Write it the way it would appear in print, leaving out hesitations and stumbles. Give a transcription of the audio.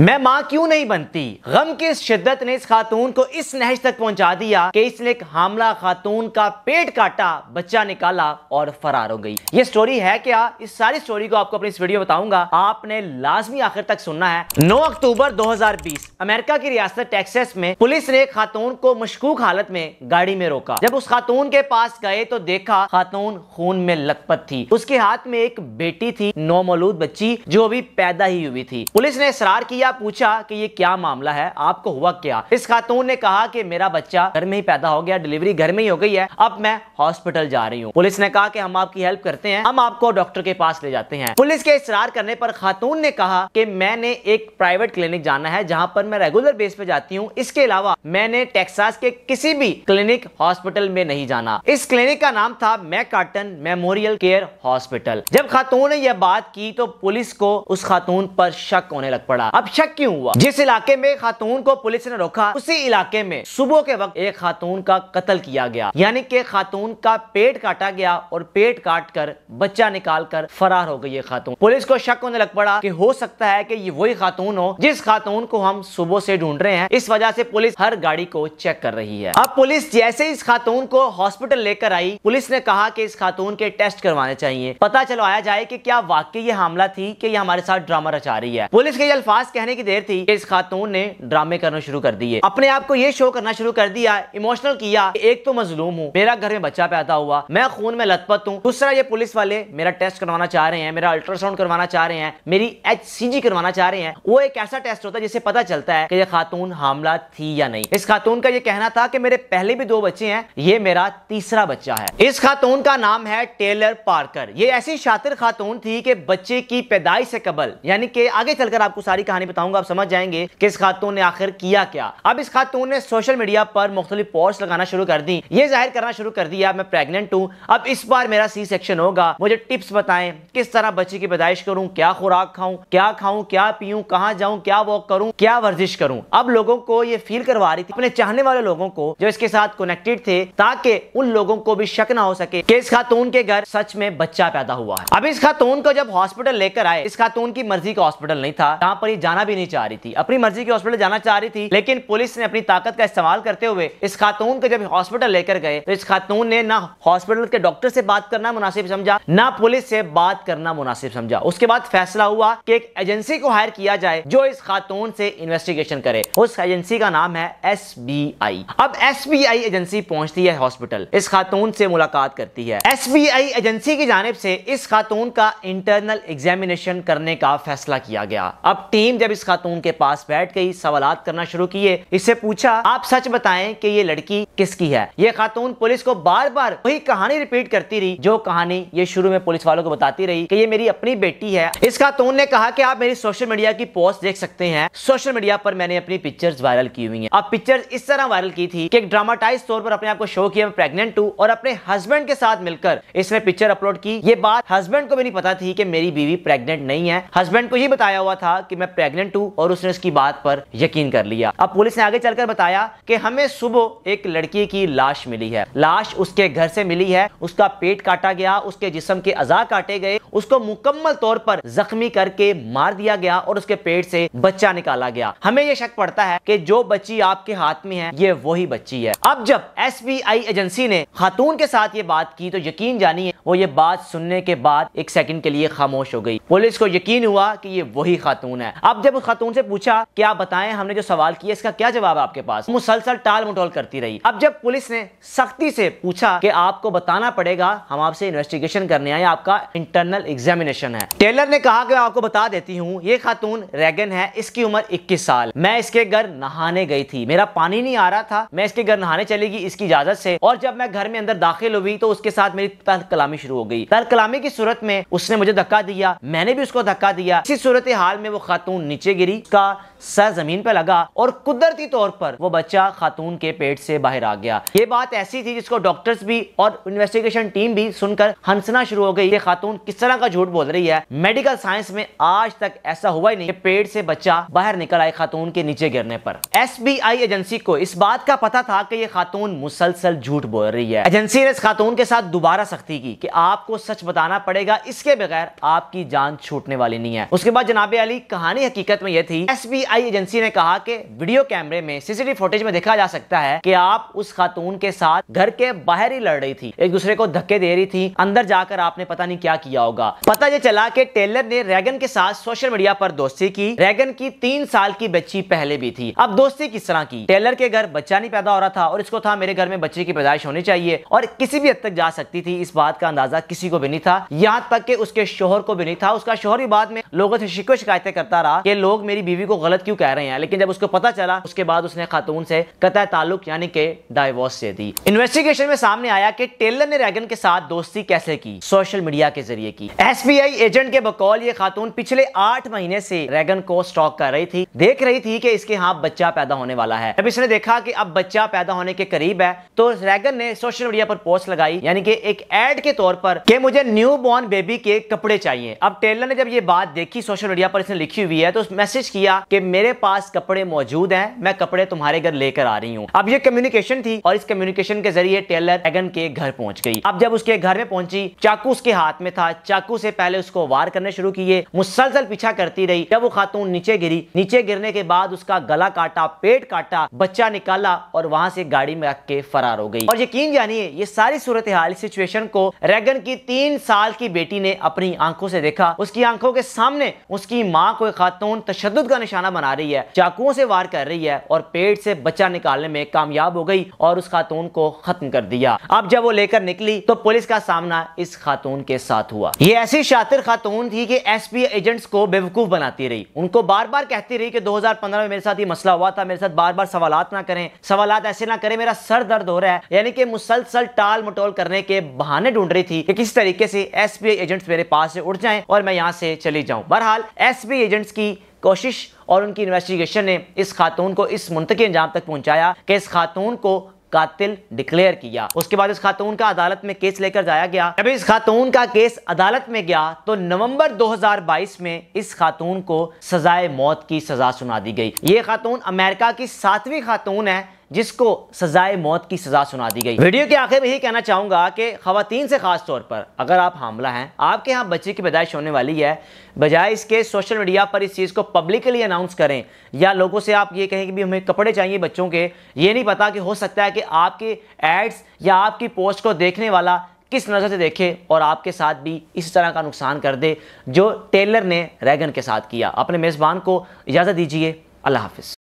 मैं मां क्यों नहीं बनती। गम की इस शिद्दत ने इस खातून को इस नहज तक पहुंचा दिया कि इसने एक हामला खातून का पेट काटा, बच्चा निकाला और फरार हो गई। ये स्टोरी है क्या? इस सारी स्टोरी को आपको अपनी इस वीडियो में बताऊंगा, आपने लाजमी आखिर तक सुनना है। 9 अक्टूबर 2020 अमेरिका की रियासत टेक्सास में पुलिस ने एक खातून को मशकूक हालत में गाड़ी में रोका। जब उस खातून के पास गए तो देखा खातून खून में लथपथ थी। उसके हाथ में एक बेटी थी, नौमौलूद बच्ची जो अभी पैदा ही हुई थी। पुलिस ने इसरार किया, पूछा कि ये क्या मामला है, आपको हुआ क्या? इस खातून ने कहा कि मेरा बच्चा घर में ही पैदा हो गया, डिलीवरी घर में ही हो गई है, अब मैं हॉस्पिटल जा रही हूँ। पुलिस ने कहा कि हम आपकी हेल्प करते हैं, हम आपको डॉक्टर के पास ले जाते हैं। पुलिस के इसरार करने पर खातून ने कहा कि मैंने एक प्राइवेट क्लिनिक जाना है जहां पर मैं रेगुलर बेस पे जाती हूँ, इसके अलावा मैंने टेक्सास के किसी भी क्लिनिक हॉस्पिटल में नहीं जाना। इस क्लिनिक का नाम था मैकार्टन मेमोरियल केयर हॉस्पिटल। जब खातून ने यह बात की तो पुलिस को उस खातून पर शक होने लग पड़ा। अब शक क्यों हुआ? जिस इलाके में खातून को पुलिस ने रोका, उसी इलाके में सुबह के वक्त एक खातून का कत्ल किया गया, यानी कि खातून का पेट काटा गया और पेट काट कर बच्चा निकाल कर फरार हो गई ये खातून। पुलिस को शक होने लग पड़ा कि हो सकता है कि ये वही खातून हो जिस खातून को हम सुबह से ढूंढ रहे हैं। इस वजह से पुलिस हर गाड़ी को चेक कर रही है। अब पुलिस जैसे इस खातून को हॉस्पिटल लेकर आई, पुलिस ने कहा कि इस खातून के टेस्ट करवाने चाहिए, पता चलवाया जाए कि क्या वाकई ये हमला थी कि ये हमारे साथ ड्रामा रचा रही है। पुलिस के अल्फाज कहने की देर थी कि इस खातून ने ड्रामे करना शुरू कर दिए, अपने आप को ये शो करना शुरू कर दिया, इमोशनल किया। एक तो मजलूम हूँ, मेरा घर में बच्चा पैदा हुआ, मैं खून में लथपथ हूँ। दूसरा ये पुलिस वाले मेरा टेस्ट करवाना चाह रहे हैं, मेरा अल्ट्रासाउंड करवाना चाह रहे हैं, मेरी HCG करवाना चाह रहे हैं। वो एक ऐसा टेस्ट होता है जिससे पता चलता है कि ये खातून हामला थी या नहीं। इस खातून का ये कहना था कि मेरे पहले भी 2 बच्चे हैं, ये मेरा तीसरा बच्चा है। इस खातून का नाम है टेलर पार्कर। ये ऐसी शातिर खातून थी कि बच्चे की पैदाइश से कबल, यानी कि आगे चलकर आपको सारी कहानी बताऊंगा, आप समझ जाएंगे कि इस खातून ने आखिर किया क्या। अब इस खातून ने सोशल मीडिया पर मुख्तलिफ पोस्ट लगाना शुरू कर दी, ये जाहिर करना शुरू कर दिया मैं प्रेग्नेंट हूं, अब इस बार मेरा C सेक्शन होगा, मुझे टिप्स बताएं किस तरह बच्चे की पैदाइश करूं, क्या खुराक खाऊं, क्या पीऊं, कहां जाऊं, क्या वॉक करूं, क्या वर्जिश करूं। अब लोगों को ये फील करवा रही थी, अपने चाहने वाले लोगों को जो इसके साथ कनेक्टेड थे, ताकि उन लोगों को भी शक ना हो सके कि इस खातून के घर सच में बच्चा पैदा हुआ है। अब इस खातून को जब हॉस्पिटल लेकर आए, इस खातून की मर्जी का हॉस्पिटल नहीं था, जहां पर ये जाना भी नहीं चाह रही थी, अपनी मर्जी के हॉस्पिटल जाना चाह रही थी, लेकिन पुलिस ने अपनी ताकत का इस्तेमाल करते हुए इस खातून को जब हॉस्पिटल लेकर गए तो इस खातून ने ना हॉस्पिटल के डॉक्टर से बात करना मुनासिब समझा, ना पुलिस से बात करना मुनासिब समझा। उसके बाद फैसला हुआ कि एक एजेंसी को हायर किया जाए जो इस खातून से इन्वेस्टिगेशन करे। उस एजेंसी का नाम है SBI। अब SBI एजेंसी पहुंचती है हॉस्पिटल, इस खातून से मुलाकात करती है। SBI एजेंसी की जानिब से इस खातून का इंटरनल एग्जामिनेशन करने का फैसला किया गया। अब टीम जब इस खातून के पास बैठ गई, सवालात करना शुरू किए, इससे पूछा आप सच बताएं कि ये लड़की किसकी है। ये खातून पुलिस को बार बार वही कहानी रिपीट करती रही जो कहानी ये शुरू में पुलिस वालों को बताती रही कि ये मेरी अपनी बेटी है। इस खातून ने कहा कि आप मेरी सोशल मीडिया की पोस्ट देख सकते हैं, सोशल मीडिया पर मैंने अपनी पिक्चर्स वायरल की हुई हैं। अब पिक्चर्स इस तरह वायरल की थी कि एक ड्रामाटाइज तौर पर अपने आप को शो किया मैं प्रेग्नेंट हूं, और अपने हस्बैंड के साथ मिलकर इसने पिक्चर अपलोड की। ये बात हस्बैंड को भी नहीं पता थी कि मेरी बीवी प्रेग्नेंट नहीं है, हस्बैंड को ये बताया हुआ था कि मैं प्रेग्नेंट हूं और उसने उसकी बात पर यकीन कर लिया। अब पुलिस ने आगे चलकर बताया कि हमें सुबह एक लड़की की लाश मिली है, लाश उसके घर से मिली है, उसका पेट काटा गया, उसके जिस्म के अज़ा काटे गए, उसको मुकम्मल तौर पर जख्मी करके मार दिया गया और उसके पेट से बच्चा निकाला गया। हमें यह शक पड़ता है कि जो बच्ची आपके हाथ में है ये वही बच्ची है। अब जब SBI एजेंसी ने खातून के साथ ये बात की तो यकीन जानिए वो ये बात सुनने के बाद एक सेकंड के लिए खामोश हो गई। पुलिस को यकीन हुआ कि ये वही खातून है। अब जब उस खातून से पूछा क्या बताएं, हमने जो सवाल किया इसका क्या जवाब है आपके पास, मुसलसल टाल मटोल करती रही। अब जब पुलिस ने सख्ती से पूछा कि आपको बताना पड़ेगा, हम आपसे इन्वेस्टिगेशन करने आए, आपका इंटरनल एग्जामिनेशन है। टेलर ने कहा कि मैं आपको बता देती हूँ, ये खातून रेगन है, इसकी उम्र 21 साल। मैं इसके घर नहाने गई थी, मेरा पानी नहीं आ रहा था, मैं इसके घर नहाने चली गई इसकी इजाजत से, और जब मैं घर में अंदर दाखिल हुई तो उसके साथ मेरी तल्ख कलामी शुरू हो गई। तल्ख कलामी की सूरत में उसने मुझे धक्का दिया, मैंने भी उसको धक्का दिया। इसी सूरत हाल में वो खातून नीचे गिरी, उसका सर जमीन पर लगा और कुदरती तौर पर वो बच्चा खातून के पेट से बाहर आ गया। ये बात ऐसी थी जिसको डॉक्टर्स भी और इन्वेस्टिगेशन टीम भी सुनकर हंसना शुरू हो गई। ये खातून किस तरह का झूठ बोल रही है, मेडिकल साइंस में आज तक ऐसा हुआ ही नहीं कि पेट से बच्चा बाहर निकल आए खातून के नीचे गिरने पर। SBI एजेंसी को इस बात का पता था कि ये खातून मुसलसल झूठ बोल रही है। एजेंसी ने इस खातून के साथ दोबारा सख्ती की कि आपको सच बताना पड़ेगा, इसके बगैर आपकी जान छूटने वाली नहीं है। उसके बाद जनाबे अली कहानी हकीकत हकीकत में यह थी, एसबीआई एजेंसी ने कहा कि वीडियो कैमरे में सीसीटीवी फुटेज में देखा जा सकता है कि आप उस खातून के साथ घर के बाहर ही लड़ रही थी, एक दूसरे को धक्के दे रही थी, अंदर जाकर आपने पता नहीं क्या किया होगा। पता ये चला कि टेलर ने रैगन के साथ सोशल मीडिया पर दोस्ती की। रैगन की 3 साल की बच्ची पहले भी थी। अब दोस्ती किस तरह की? टेलर के घर बच्चा नहीं पैदा हो रहा था और इसको था मेरे घर में बच्चे की पैदाइश होनी चाहिए और किसी भी हद तक जा सकती थी, इस बात का अंदाजा किसी को भी नहीं था, यहां तक कि उसके शोहर को भी नहीं था। उसका शोहर भी बाद में लोगों से शिकायतें करता रहा कि लोग मेरी बीवी को गलत क्यों कह रहे हैं, लेकिन जब उसको पता चला उसके बाद उसने खातून से कतई ताल्लुक यानी कि डाइवोर्स दे दी। इन्वेस्टिगेशन में सामने आया कि टेलर ने रैगन के साथ दोस्ती कैसे की? सोशल मीडिया के जरिए की। एसबीआई एजेंट के बकौल ये खातून पिछले 8 महीने से रैगन को स्टॉक कर रही थी, देख रही थी कि इसके यहाँ बच्चा पैदा होने वाला है। जब इसने देखा कि अब बच्चा पैदा होने के करीब है तो रैगन ने सोशल मीडिया पर पोस्ट लगाई, यानी कि एक एड के तौर पर कि मुझे न्यू बॉर्न बेबी के कपड़े चाहिए। अब टेलर ने जब ये बात देखी सोशल मीडिया पर इसने लिखी हुई है तो मैसेज किया कि मेरे पास कपड़े मौजूद हैं, मैं कपड़े तुम्हारे घर लेकर आ रही हूं। अब ये कम्युनिकेशन थी और इस कम्युनिकेशन के जरिए टेलर रैगन के घर पहुंच गई। अब जब उसके घर में पहुंची, चाकू उसके हाथ में था, चाकू से पहले उसको वार करने शुरू किए, मुसलसल पीछा करती रही। जब वो खातून नीचे गिरी, नीचे गिरने के बाद उसका गला काटा, पेट काटा, बच्चा निकाला और वहां से गाड़ी में रख के फरार हो गई। और यकीन जानिए ये सारी सूरत हाल, सिचुएशन को रैगन की 3 साल की बेटी ने अपनी आंखों से देखा। उसकी आंखों के सामने उसकी मां को खातून तशद्दुद का निशाना बना रही है, चाकुओं से वार कर रही है और पेट से बच्चा निकालने में कामयाब हो गई और उस खातून को खत्म कर दिया। अब जब वो लेकर निकली तो पुलिस का सामना इस खातून के साथ हुआ। ये ऐसी शातिर खातून थी कि एसबीआई एजेंट्स को बेवकूफ बनाती रही, उनको बार बार कहती रही कि 2015 में मेरे साथ ये मसला हुआ था, मेरे साथ बार बार सवालात ना करें, सवालात ऐसे ना करें, मेरा सर दर्द हो रहा है, यानी कि मुसलसल टाल मटोल करने के बहाने ढूंढ रही थी कि किस तरीके से एसबीआई एजेंट्स मेरे पास से उठ जाएं और मैं यहां से चली जाऊं। बहरहाल एसबीआई एजेंट्स की कोशिश और उनकी इन्वेस्टिगेशन ने इस खातून को इस मुंतकी अंजाम तक पहुंचाया कि इस खातून को कातिल डिक्लेयर किया। उसके बाद इस खातून का अदालत में केस लेकर जाया गया। जब इस खातून का केस अदालत में गया तो नवंबर 2022 में इस खातून को सजाए मौत की सजा सुना दी गई। ये खातून अमेरिका की 7वीं खातून है जिसको सजाए मौत की सजा सुना दी गई। वीडियो के आखिर में यही कहना चाहूंगा कि खवातीन से खास तौर पर अगर आप हामला हैं, आपके यहाँ बच्चे की पैदाइश होने वाली है, बजाय इसके सोशल मीडिया पर इस चीज़ को पब्लिकली अनाउंस करें या लोगों से आप ये कहें कि भी हमें कपड़े चाहिए बच्चों के, ये नहीं पता कि हो सकता है कि आपके एड्स या आपकी पोस्ट को देखने वाला किस नज़र से देखे और आपके साथ भी इस तरह का नुकसान कर दे जो टेलर ने रैगन के साथ किया। अपने मेज़बान को इजाज़त दीजिए। अल्लाह हाफिज़।